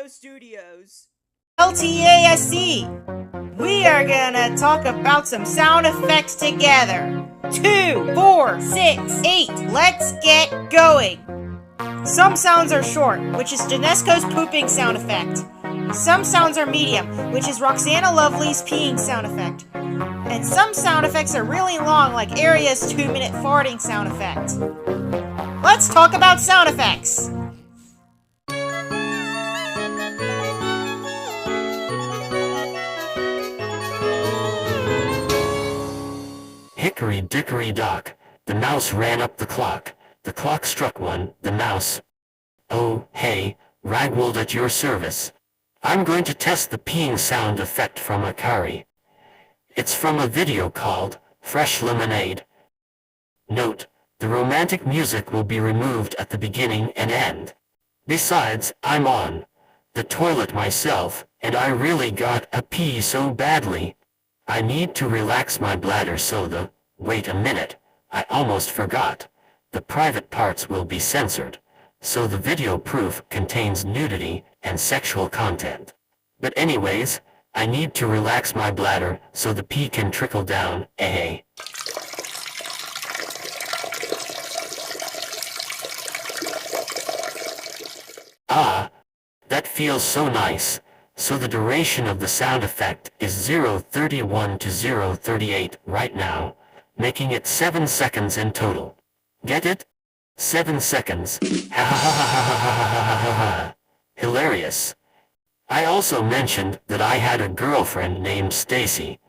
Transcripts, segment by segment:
Studios. LTASC. We are gonna talk about some sound effects together. 2, 4, 6, 8. Let's get going. Some sounds are short, which is Janesco's pooping sound effect. Some sounds are medium, which is Roxana Lovely's peeing sound effect. And some sound effects are really long, like Aria's 2-minute farting sound effect. Let's talk about sound effects. Hickory dickory dock, the mouse ran up the clock. The clock struck 1, the mouse. Oh, hey, Ragwald at your service. I'm going to test the peeing sound effect from Akari. It's from a video called Fresh Lemonade. Note, the romantic music will be removed at the beginning and end. Besides, I'm on the toilet myself, and I really got a pee so badly. I need to relax my bladder so the... Wait a minute, I almost forgot. The private parts will be censored, so the video proof contains nudity and sexual content. But anyways, I need to relax my bladder so the pee can trickle down, eh? Ah, that feels so nice. So the duration of the sound effect is 0:31 to 0:38 right now, making it 7 seconds in total. Get it? 7 seconds. Ha ha ha ha ha ha ha ha ha. Hilarious. I also mentioned that I had a girlfriend named Stacey,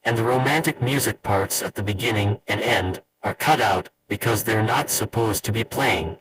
and the romantic music parts at the beginning and end are cut out because they're not supposed to be playing.